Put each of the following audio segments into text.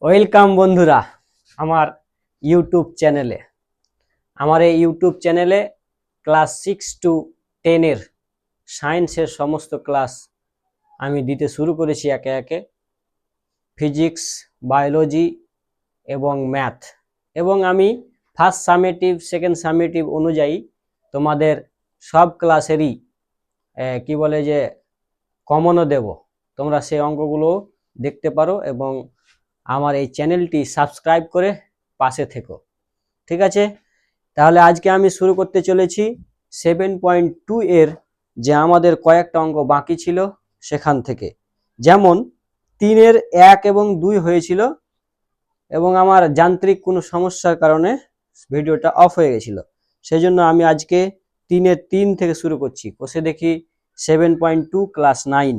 Welcome বন্ধুরা আমার YouTube চ্যানেলে। আমার এই ইউটিউব চ্যানেলে ক্লাস 6 টু 10 এর সায়েন্সের সমস্ত ক্লাস আমি দিতে শুরু করেছি একে একে। ফিজিক্স, বায়োলজি এবং ম্যাথ, এবং আমি ফার্স্ট সামেটিভ সেকেন্ড সামেটিভ অনুযায়ী তোমাদের সব ক্লাসেরই কি বলে যে কমনও দেব। তোমরা সেই অঙ্কগুলো দেখতে পারো এবং আমার এই চ্যানেলটি সাবস্ক্রাইব করে পাশে থেকো, ঠিক আছে? তাহলে আজকে আমি শুরু করতে চলেছি 7.2 এর যে আমাদের কয়েকটা অঙ্ক বাকি ছিল সেখান থেকে। যেমন 3-এর 1 এবং 2 হয়েছিল এবং আমার যান্ত্রিক কোনো সমস্যার কারণে ভিডিওটা অফ হয়ে গেছিল, সেই জন্য আমি আজকে 3-এর 3 থেকে শুরু করছি। কষে দেখি 7.2 ক্লাস 9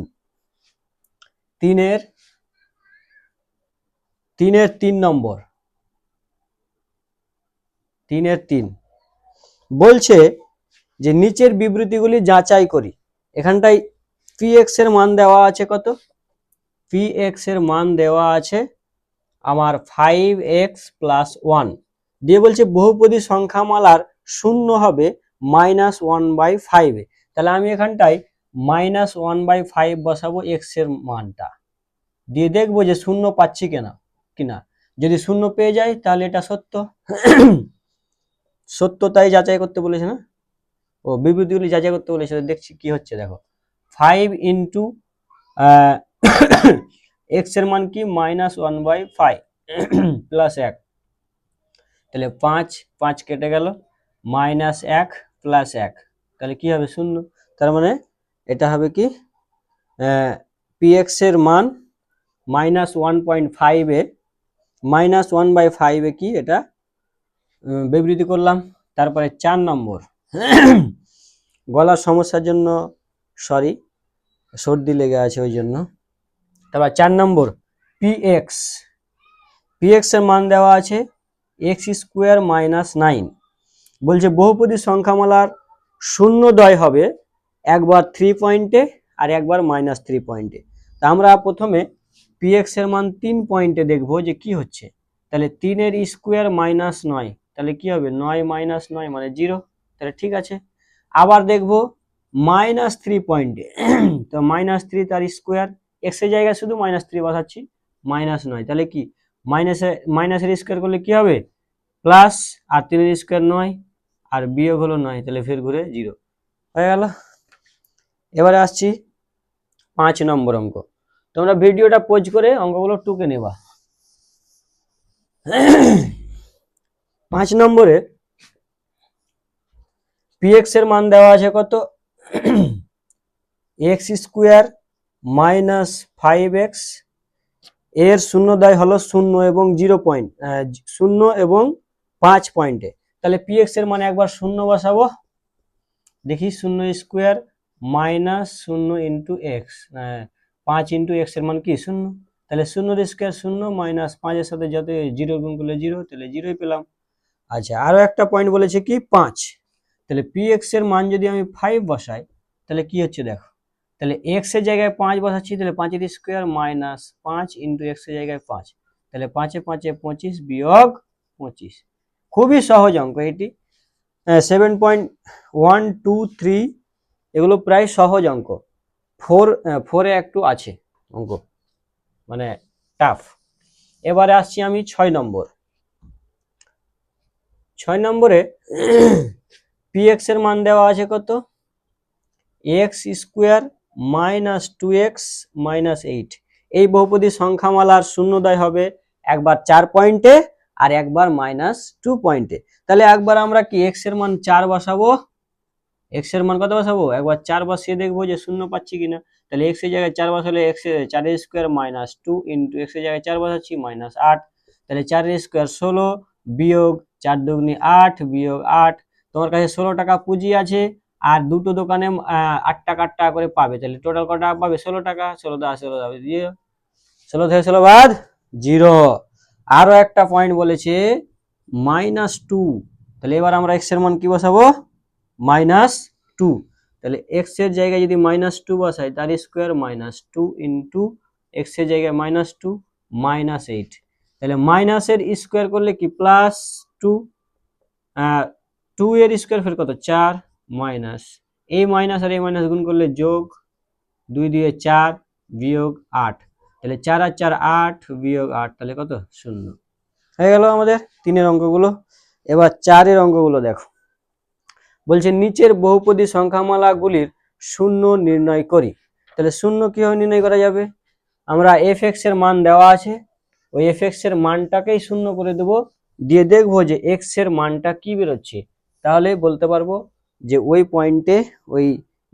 3-এর 3 নম্বর। 3-এর 3 বলছে যে নিচের বিবৃতিগুলি যাচাই করি। এখানটায় px এর মান দেওয়া আছে কত? px এর মান দেওয়া আছে আমার 5x + 1 দিয়ে বলছে বহুপদী সংখ্যামালার শূন্য হবে -1/5 এ। তাহলে আমি এখানটায় -1/5 বসাবো x এর মানটা, দিয়ে দেখবো যে শূন্য পাচ্ছি কিনা। যদি শূন্য পেয়ে যাই তাহলে এটা সত্য। সত্যতাই যাচাই করতে বলেছে না, ও বিবৃতিগুলি যাচাই করতে বলেছে। দেখছি কি হচ্ছে, দেখো 5 ইন্টু এক্স এর মান কি -1/5 প্লাস 1, তাহলে 5 কেটে গেল, -1 প্লাস 1, তাহলে কি হবে? শূন্য। তার মানে এটা হবে কি px এর মান -1.5 এ, -1/5 এ কি এটা বিবৃতি করলাম। তারপরে 4 নম্বর, গলার সমস্যার জন্য সরি, সর্দি লেগে আছে ওই জন্য। তারপর 4 নম্বর px এর মান দেওয়া আছে x² - 9। বলছে বহুপদী সংখ্যামালার শূন্যদ্বয় হবে একবার 3 পয়েন্টে আর একবার -3 পয়েন্টে। তা আমরা প্রথমে px এর মান 3 পয়েন্টে দেখবো যে কি হচ্ছে। তাহলে 3-এর স্কোয়ার -9, তাহলে কি হবে? 9 - 9 মানে 0, তাহলে ঠিক আছে। আবার দেখবো -3 পয়েন্টে, তো -3 তার স্কোয়ার, এক্স এর জায়গায় শুধু -3 বসাচ্ছি, -9, তাহলে কি মাইনাসের স্কোয়ার করলে কি হবে? প্লাস, আর 3-এর স্কোয়ার 9 আর বিয়োগ হলো 9, তাহলে ফের ঘুরে 0 হয়ে গেল। এবারে আসছি 5 নম্বর অঙ্ক। তোমরা ভিডিওটা পজ করে অঙ্কগুলো টুকে নেবা। 5 নম্বরে px এর মান দেওয়া আছে কত? x² - 5x, এর শূন্যদ্বয় হলো 0 এবং 0 পয়েন্ট, 0 এবং 5 পয়েন্টে। তাহলে px এর মানে একবার 0 বসাবো, দেখি 0² -0 ইন্টু এক্স, 5 ইন্টু এক্স এর মান কি? 0, তাহলে 0-এর স্কোয়ার 0 -5 এর সাথে যত 0 গুণ করলে 0, তাহলে 0ই পেলাম। আচ্ছা, আরো একটা পয়েন্ট বলেছে কি 5, তাহলে px এর মান যদি আমি 5 বসাই তাহলে কি হচ্ছে দেখো। তাহলে x এর জায়গায় 5 বসাচ্ছি, তাহলে 5-এর স্কোয়ার -5 ইন্টু x এর জায়গায় 5, তাহলে 5 - 5 = 25 বিয়োগ 25। খুবই সহজ অঙ্ক এটি। 7.1, 2, 3 এগুলো প্রায় সহজ অঙ্ক। 4-এ একটু আছে অঙ্ক, মানে টাফ। এবারে আসছি আমি 6 নম্বর। 6 নম্বরে px এর মান দেওয়া আছে কত? x² - 2x - 8। এই বহুপদী সংখ্যামালার শূন্যদ্বয় হবে একবার 4 পয়েন্টে আর একবার -2 পয়েন্টে। তাহলে একবার আমরা কি x এর মান 4 বসাবো, x এর মান কত বসাবো? একবার 4 বসিয়ে দেখবো যে শূন্য পাচ্ছি কিনা। তাহলে x এর জায়গায় 4 বসালে x এর 4-এর স্কোয়ার -2 ইন্টু x এর জায়গায় 4 বসাচ্ছি -8, তাহলে 4-এর স্কোয়ার 16 বিয়োগ 4 দুগুনি 8 বিয়োগ 8। তোমার কাছে 16 টাকা পুঁজি আছে আর দুটো দোকানে 8 টাকা 8 টাকা করে পাবে, তাহলে টোটাল কত টাকা পাবে? 16 টাকা। 16 দ্বারা 16 যাবে দিয়ে 16 থেকে 16 বাদ 0। আরো একটা পয়েন্ট বলেছে -2, তাহলে এবার আমরা x এর মান কি বসাবো? -2, তাহলে x এর জায়গায় যদি -2 বসাই তার স্কোয়ার -2 ইন্টু x এর জায়গায় -2 -8, তাহলে মাইনাসের স্কোয়ার করলে কি প্লাস 2, 2 এর স্কোয়ার ফের কত 4, মাইনাস এই মাইনাস আর এই মাইনাস গুণ করলে যোগ, 2 দিয়ে 4 বিয়োগ 8, তাহলে 4 আর 4 8 বিয়োগ 8, তাহলে কত 0 হয়ে গেল আমাদের 3-এর অঙ্কগুলো। এবার 4-এর অঙ্কগুলো দেখো, বলছে নিচের বহুপদী সংখ্যামালাগুলির শূন্য নির্ণয় করি। তাহলে শূন্য কিভাবে নির্ণয় করা যাবে, আমরা fx এর মান দেওয়া আছে, ওই fx এর মানটাকেই শূন্য করে দেব, দিয়ে দেখবো যে x এর মানটা কি বেরোচ্ছে, তাহলে বলতে পারবো যে ওই পয়েন্টে ওই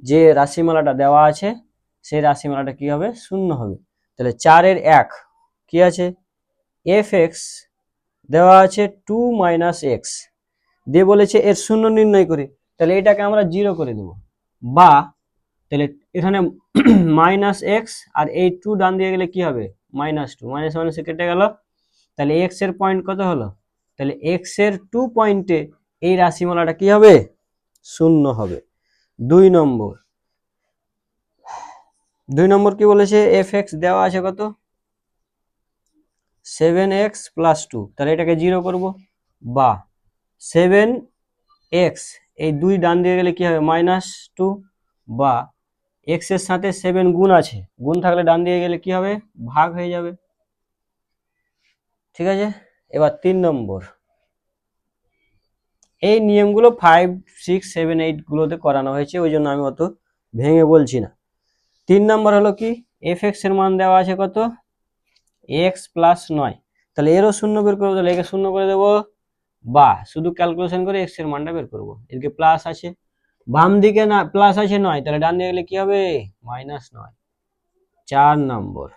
যে রাশিমালাটা দেওয়া আছে সেই রাশিমালাটা কি হবে, শূন্য হবে। তাহলে 4-এর 1 কি আছে, fx দেওয়া আছে 2 - x, দিয়ে বলেছে এর শূন্য নির্ণয় করি, তাহলে এটাকে আমরা 0 করে দেব, বা তাহলে এখানে -x আর এই 2 ডান দিয়ে গেলে কি হবে -2, মাইনাস মাইনাসে কেটে গেল, তাহলে x এর পয়েন্ট কত হলো, তাহলে x এর 2 পয়েন্টে এই রাশিমালাটা কি হবে, শূন্য হবে। 2 নম্বর কি বলেছে, fx দেওয়া আছে কত 7x + 2, তাহলে এটাকে 0 করব, বা 7x এই 2 ডান দিয়ে গেলে কি হবে -2, বা x এর সাথে 7 গুণ আছে, গুণ থাকলে ডান দিয়ে গেলে কি হবে, ভাগ হয়ে যাবে। ঠিক আছে, এবার 3 নম্বর, এই নিয়মগুলো 5, 6, 7, 8 গুলোতে করানো হয়েছে, ওই জন্য আমি অত ভেঙে বলছি না। 3 নম্বর হলো কি, fx এর মান দেওয়া আছে কত x + 9, তাহলে এরও শূন্য বের করবো, তাহলে একে শূন্য করে দেবো, বা শুধু ক্যালকুলেশন করে x এর মানটা বের করবো, এদিকে প্লাস আছে, বাম দিকে না প্লাস আছে 9, তাহলে ডান দিকে গেলে কি হবে -9। 4 নম্বর,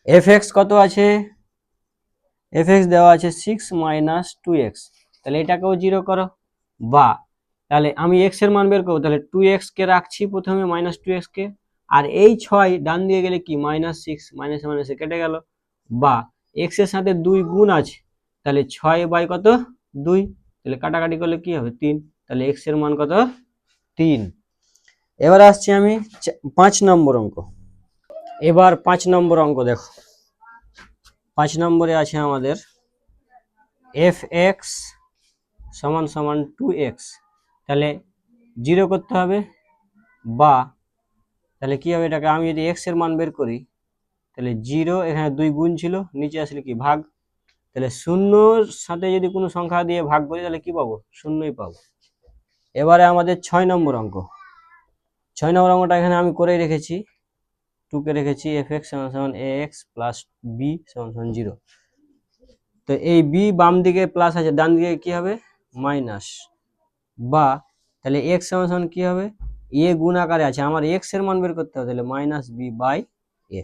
fx কত আছে, fx দেওয়া আছে 6 - 2x, তাহলে এটাকেও 0 করো, বা তাহলে আমি x এর মান বের করবো, তাহলে 2x কে রাখছি প্রথমে, -2x কে, আর এই 6 ডান দিয়ে গেলে কি -6, মাইনাসে মাইনাসে কেটে গেল, বা x এর সাথে 2 গুণ আছে, তাহলে 6 / কত 2, তাহলে কাটাকাটি করলে কি হবে 3, তাহলে x এর মান কত 3। এবার আসছি আমি 5 নম্বর অঙ্ক। এবার 5 নম্বর অঙ্ক দেখো, 5 নম্বরে আছে আমাদের fx = 2x, তাহলে 0 করতে হবে, বা তাহলে কি হবে, এটাকে আমি যদি x এর মান বের করি, তাহলে 0, এখানে 2 গুণ ছিল, নিচে আসলে কি ভাগ, তাহলে শূন্যর সাথে যদি কোনো সংখ্যা দিয়ে ভাগ করি তাহলে কি পাবো, শূন্যই পাবো। এবারে আমাদের 6 নম্বর অঙ্ক, 6 নম্বর অঙ্কটা এখানে আমি করেই রেখেছি, 2 কে রেখেছি, fx = ax + b = 0, তো এই b বাম দিকে প্লাস আছে, ডান দিকে কি হবে মাইনাস, বা তাহলে x = কি হবে, a গুণ আকারে আছে, আমার x এর মান বের করতে হবে, তাহলে -b/a।